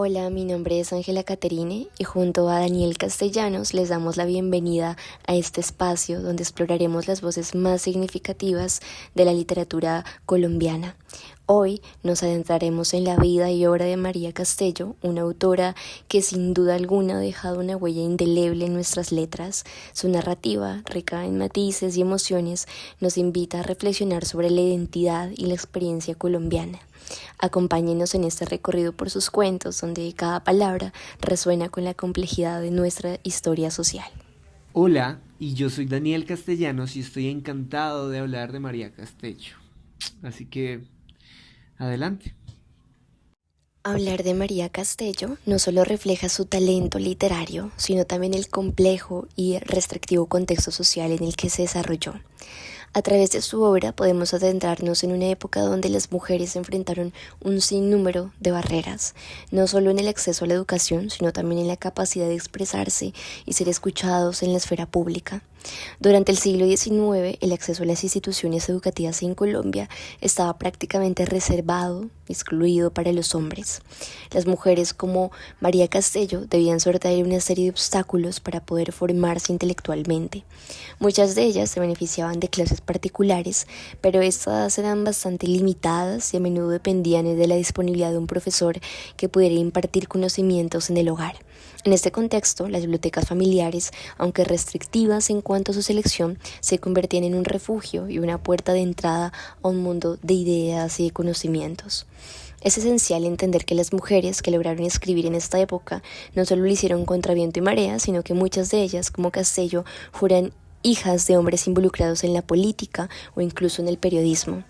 Hola, mi nombre es Ángela Caterine y junto a Daniel Castellanos les damos la bienvenida a este espacio donde exploraremos las voces más significativas de la literatura colombiana. Hoy nos adentraremos en la vida y obra de María Castello, una autora que sin duda alguna ha dejado una huella indeleble en nuestras letras. Su narrativa, rica en matices y emociones, nos invita a reflexionar sobre la identidad y la experiencia colombiana. Acompáñenos en este recorrido por sus cuentos, donde cada palabra resuena con la complejidad de nuestra historia social. Hola, y yo soy Daniel Castellanos y estoy encantado de hablar de María Castello. Así que, adelante. Hablar de María Castello no solo refleja su talento literario, sino también el complejo y restrictivo contexto social en el que se desarrolló. A través de su obra podemos adentrarnos en una época donde las mujeres enfrentaron un sinnúmero de barreras, no solo en el acceso a la educación, sino también en la capacidad de expresarse y ser escuchados en la esfera pública. Durante el siglo XIX, el acceso a las instituciones educativas en Colombia estaba prácticamente reservado, excluido para los hombres. Las mujeres como María Castello debían sortear una serie de obstáculos para poder formarse intelectualmente. Muchas de ellas se beneficiaban de clases particulares, pero estas eran bastante limitadas y a menudo dependían de la disponibilidad de un profesor que pudiera impartir conocimientos en el hogar. En este contexto, las bibliotecas familiares, aunque restrictivas en cuanto a su selección, se convertían en un refugio y una puerta de entrada a un mundo de ideas y de conocimientos. Es esencial entender que las mujeres que lograron escribir en esta época no solo lo hicieron contra viento y marea, sino que muchas de ellas, como Castello, fueron hijas de hombres involucrados en la política o incluso en el periodismo.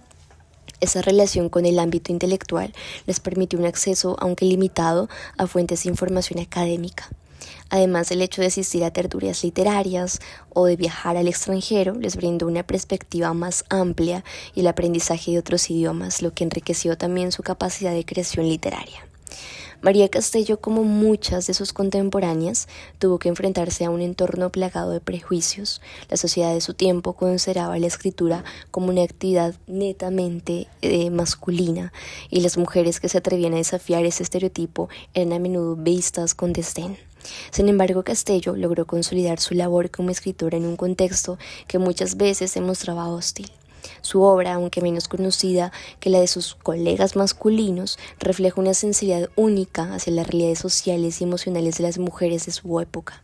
Esa relación con el ámbito intelectual les permitió un acceso, aunque limitado, a fuentes de información académica. Además, el hecho de asistir a tertulias literarias o de viajar al extranjero les brindó una perspectiva más amplia y el aprendizaje de otros idiomas, lo que enriqueció también su capacidad de creación literaria. María Castello, como muchas de sus contemporáneas, tuvo que enfrentarse a un entorno plagado de prejuicios. La sociedad de su tiempo consideraba la escritura como una actividad netamente masculina, y las mujeres que se atrevían a desafiar ese estereotipo eran a menudo vistas con desdén. Sin embargo, Castello logró consolidar su labor como escritora en un contexto que muchas veces se mostraba hostil. Su obra, aunque menos conocida que la de sus colegas masculinos, refleja una sensibilidad única hacia las realidades sociales y emocionales de las mujeres de su época.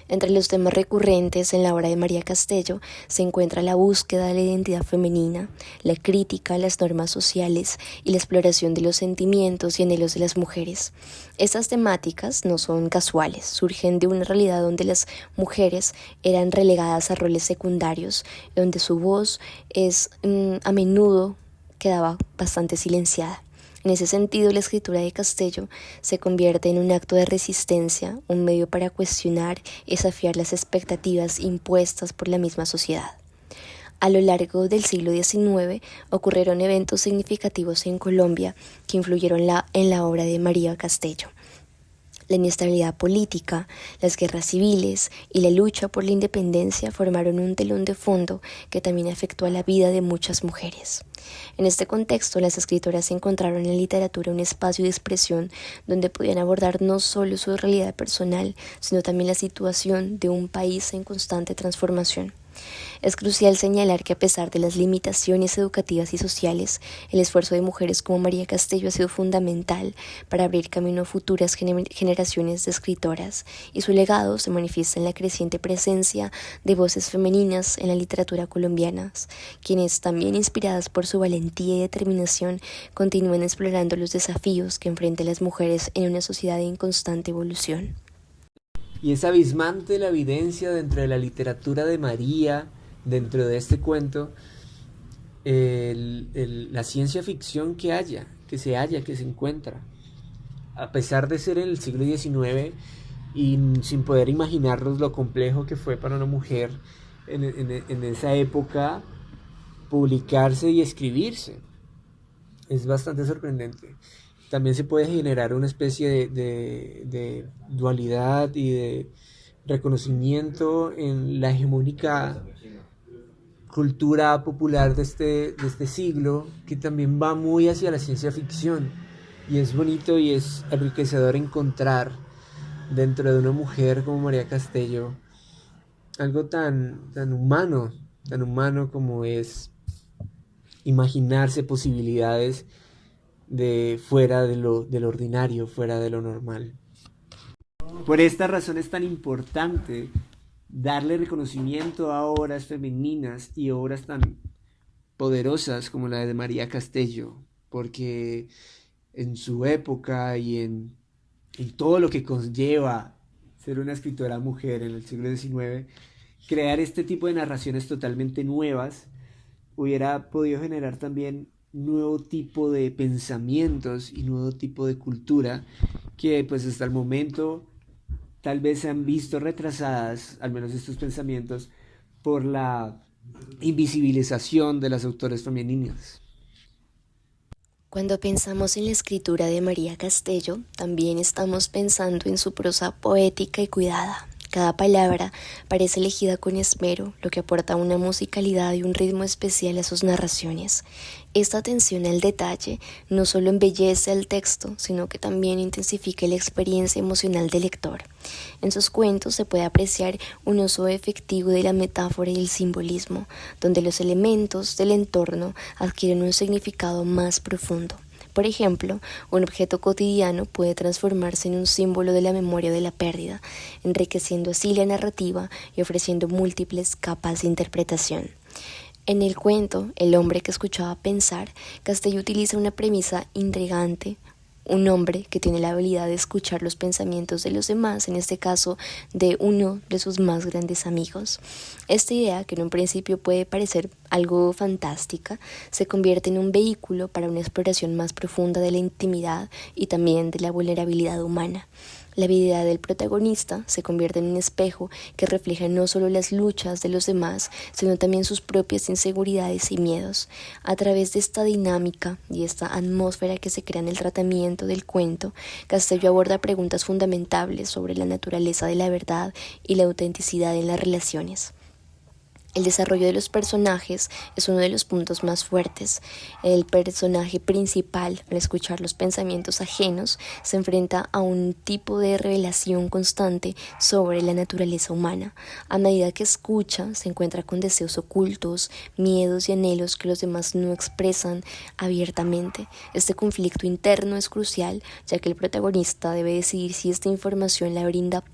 Entre los temas recurrentes en la obra de María Castello se encuentra la búsqueda de la identidad femenina, la crítica a las normas sociales y la exploración de los sentimientos y anhelos de las mujeres. Estas temáticas no son casuales, surgen de una realidad donde las mujeres eran relegadas a roles secundarios, donde su voz a menudo quedaba bastante silenciada. En ese sentido, la escritura de Castello se convierte en un acto de resistencia, un medio para cuestionar y desafiar las expectativas impuestas por la misma sociedad. A lo largo del siglo XIX ocurrieron eventos significativos en Colombia que influyeron en la obra de María Castello. La inestabilidad política, las guerras civiles y la lucha por la independencia formaron un telón de fondo que también afectó a la vida de muchas mujeres. En este contexto, las escritoras encontraron en la literatura un espacio de expresión donde podían abordar no solo su realidad personal, sino también la situación de un país en constante transformación. Es crucial señalar que a pesar de las limitaciones educativas y sociales, el esfuerzo de mujeres como María Castello ha sido fundamental para abrir camino a futuras generaciones de escritoras, y su legado se manifiesta en la creciente presencia de voces femeninas en la literatura colombiana, quienes, también inspiradas por su valentía y determinación, continúan explorando los desafíos que enfrentan las mujeres en una sociedad en constante evolución. Y es abismante la evidencia dentro de la literatura de María, dentro de este cuento, la ciencia ficción que se encuentra. A pesar de ser en el siglo XIX y sin poder imaginarnos lo complejo que fue para una mujer en esa época publicarse y escribirse. Es bastante sorprendente. También se puede generar una especie de dualidad y de reconocimiento en la hegemónica cultura popular de este siglo, que también va muy hacia la ciencia ficción. Y es bonito y es enriquecedor encontrar dentro de una mujer como María Castello algo tan humano como es imaginarse posibilidades de fuera de lo ordinario, fuera de lo normal. Por esta razón es tan importante darle reconocimiento a obras femeninas y obras tan poderosas como la de María Castello, porque en su época en todo lo que conlleva ser una escritora mujer en el siglo XIX, crear este tipo de narraciones totalmente nuevas hubiera podido generar también nuevo tipo de pensamientos y nuevo tipo de cultura que pues hasta el momento tal vez se han visto retrasadas, al menos estos pensamientos, por la invisibilización de las autores femeninas. Cuando pensamos en la escritura de María Castello, también estamos pensando en su prosa poética y cuidada. Cada palabra parece elegida con esmero, lo que aporta una musicalidad y un ritmo especial a sus narraciones. Esta atención al detalle no solo embellece el texto, sino que también intensifica la experiencia emocional del lector. En sus cuentos se puede apreciar un uso efectivo de la metáfora y el simbolismo, donde los elementos del entorno adquieren un significado más profundo. Por ejemplo, un objeto cotidiano puede transformarse en un símbolo de la memoria de la pérdida, enriqueciendo así la narrativa y ofreciendo múltiples capas de interpretación. En el cuento El hombre que escuchaba pensar, Castello utiliza una premisa intrigante, un hombre que tiene la habilidad de escuchar los pensamientos de los demás, en este caso de uno de sus más grandes amigos. Esta idea, que en un principio puede parecer algo fantástica, se convierte en un vehículo para una exploración más profunda de la intimidad y también de la vulnerabilidad humana. La vida del protagonista se convierte en un espejo que refleja no solo las luchas de los demás, sino también sus propias inseguridades y miedos. A través de esta dinámica y esta atmósfera que se crea en el tratamiento del cuento, Castello aborda preguntas fundamentales sobre la naturaleza de la verdad y la autenticidad en las relaciones. El desarrollo de los personajes es uno de los puntos más fuertes. El personaje principal, al escuchar los pensamientos ajenos, se enfrenta a un tipo de revelación constante sobre la naturaleza humana. A medida que escucha, se encuentra con deseos ocultos, miedos y anhelos que los demás no expresan abiertamente. Este conflicto interno es crucial, ya que el protagonista debe decidir si esta información le brinda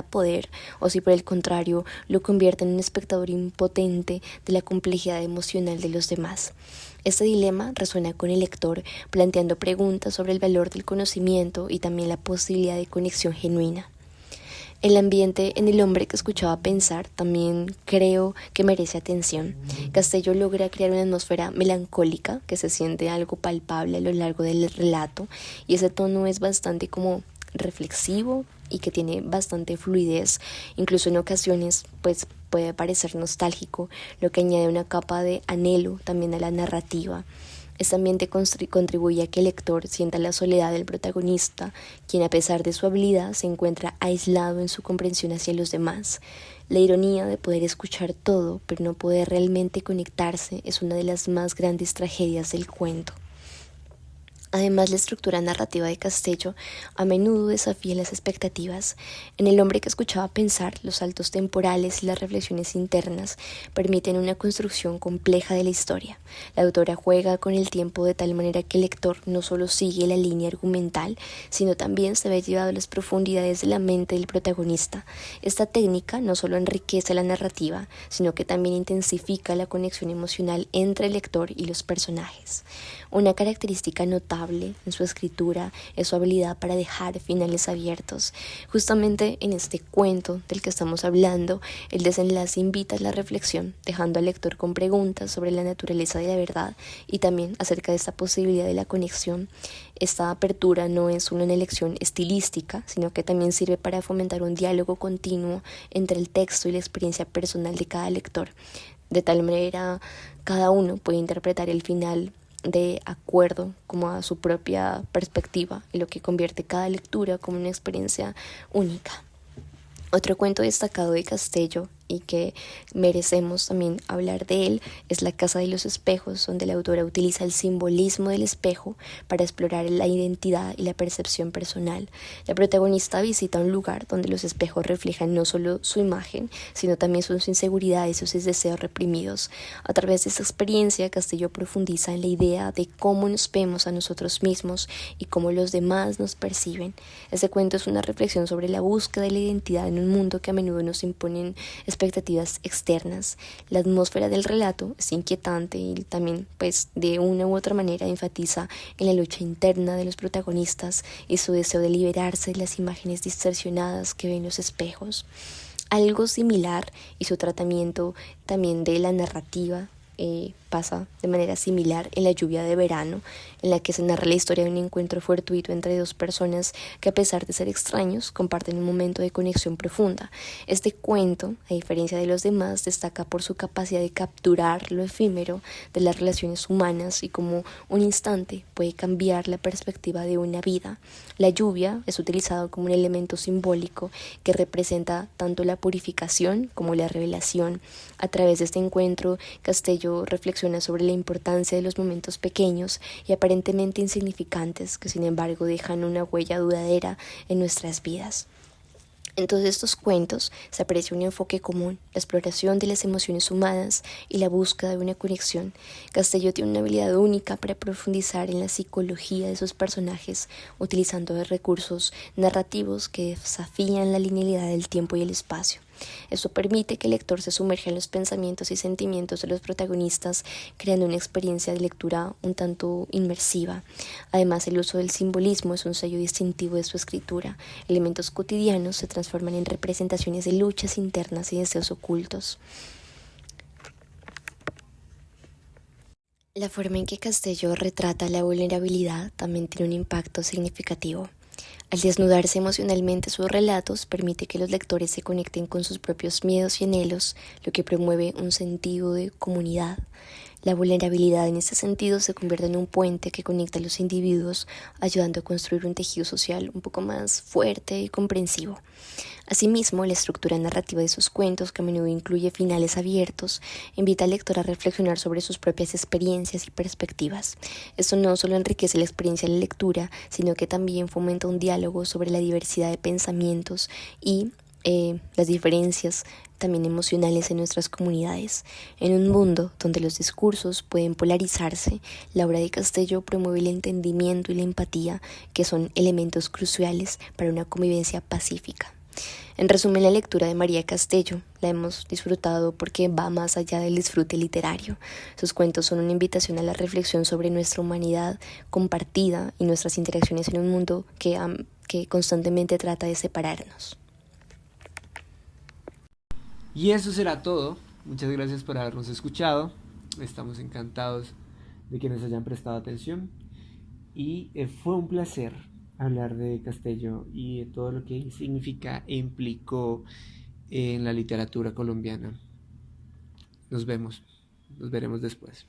poder o si por el contrario lo convierte en un espectador impotente de la complejidad emocional de los demás. Este dilema resuena con el lector, planteando preguntas sobre el valor del conocimiento y también la posibilidad de conexión genuina. El ambiente en El hombre que escuchaba pensar también creo que merece atención. Castello logra crear una atmósfera melancólica que se siente algo palpable a lo largo del relato, y ese tono es bastante como reflexivo y que tiene bastante fluidez, incluso en ocasiones pues puede parecer nostálgico, lo que añade una capa de anhelo también a la narrativa. Este ambiente contribuye a que el lector sienta la soledad del protagonista, quien a pesar de su habilidad se encuentra aislado en su comprensión hacia los demás. La ironía de poder escuchar todo pero no poder realmente conectarse es una de las más grandes tragedias del cuento. Además, la estructura narrativa de Castello a menudo desafía las expectativas. En El hombre que escuchaba pensar, los saltos temporales y las reflexiones internas permiten una construcción compleja de la historia. La autora juega con el tiempo de tal manera que el lector no solo sigue la línea argumental, sino también se ve llevado a las profundidades de la mente del protagonista. Esta técnica no solo enriquece la narrativa, sino que también intensifica la conexión emocional entre el lector y los personajes. Una característica notable en su escritura es su habilidad para dejar finales abiertos. Justamente en este cuento del que estamos hablando, el desenlace invita a la reflexión, dejando al lector con preguntas sobre la naturaleza de la verdad y también acerca de esta posibilidad de la conexión. Esta apertura no es una elección estilística, sino que también sirve para fomentar un diálogo continuo entre el texto y la experiencia personal de cada lector. De tal manera, cada uno puede interpretar el final de acuerdo como a su propia perspectiva, y lo que convierte cada lectura como una experiencia única. Otro cuento destacado de Castello y que merecemos también hablar de él es La Casa de los Espejos, donde la autora utiliza el simbolismo del espejo para explorar la identidad y la percepción personal. La protagonista visita un lugar donde los espejos reflejan no solo su imagen, sino también sus inseguridades y sus deseos reprimidos. A través de esta experiencia, Castillo profundiza en la idea de cómo nos vemos a nosotros mismos y cómo los demás nos perciben. Este cuento es una reflexión sobre la búsqueda de la identidad en un mundo que a menudo nos imponen expectativas externas. La atmósfera del relato es inquietante y también, pues, de una u otra manera enfatiza en la lucha interna de los protagonistas y su deseo de liberarse de las imágenes distorsionadas que ven los espejos. Algo similar y su tratamiento también de la narrativa pasa de manera similar en La Lluvia de Verano, en la que se narra la historia de un encuentro fortuito entre dos personas que, a pesar de ser extraños, comparten un momento de conexión profunda. Este cuento, a diferencia de los demás, destaca por su capacidad de capturar lo efímero de las relaciones humanas y cómo un instante puede cambiar la perspectiva de una vida. La lluvia es utilizado como un elemento simbólico que representa tanto la purificación como la revelación. A través de este encuentro, Castello reflexiona sobre la importancia de los momentos pequeños y aparentemente insignificantes que, sin embargo, dejan una huella duradera en nuestras vidas. En todos estos cuentos se aprecia un enfoque común, la exploración de las emociones humanas y la búsqueda de una conexión. Castello tiene una habilidad única para profundizar en la psicología de sus personajes, utilizando recursos narrativos que desafían la linealidad del tiempo y el espacio. Esto permite que el lector se sumerja en los pensamientos y sentimientos de los protagonistas, creando una experiencia de lectura un tanto inmersiva. Además, el uso del simbolismo es un sello distintivo de su escritura. Elementos cotidianos se transforman en representaciones de luchas internas y deseos ocultos. La forma en que Castello retrata la vulnerabilidad también tiene un impacto significativo. Al desnudarse emocionalmente sus relatos, permite que los lectores se conecten con sus propios miedos y anhelos, lo que promueve un sentido de comunidad. La vulnerabilidad en este sentido se convierte en un puente que conecta a los individuos, ayudando a construir un tejido social un poco más fuerte y comprensivo. Asimismo, la estructura narrativa de sus cuentos, que a menudo incluye finales abiertos, invita al lector a reflexionar sobre sus propias experiencias y perspectivas. Esto no solo enriquece la experiencia de la lectura, sino que también fomenta un diálogo sobre la diversidad de pensamientos y las diferencias también emocionales en nuestras comunidades. En un mundo donde los discursos pueden polarizarse, la obra de Castello promueve el entendimiento y la empatía, que son elementos cruciales para una convivencia pacífica. En resumen, la lectura de María Castello la hemos disfrutado porque va más allá del disfrute literario. Sus cuentos son una invitación a la reflexión sobre nuestra humanidad compartida y nuestras interacciones en un mundo que constantemente trata de separarnos. Y eso será todo. Muchas gracias por habernos escuchado. Estamos encantados de que nos hayan prestado atención. Y fue un placer hablar de Castello y de todo lo que significa e implicó en la literatura colombiana. Nos vemos. Nos veremos después.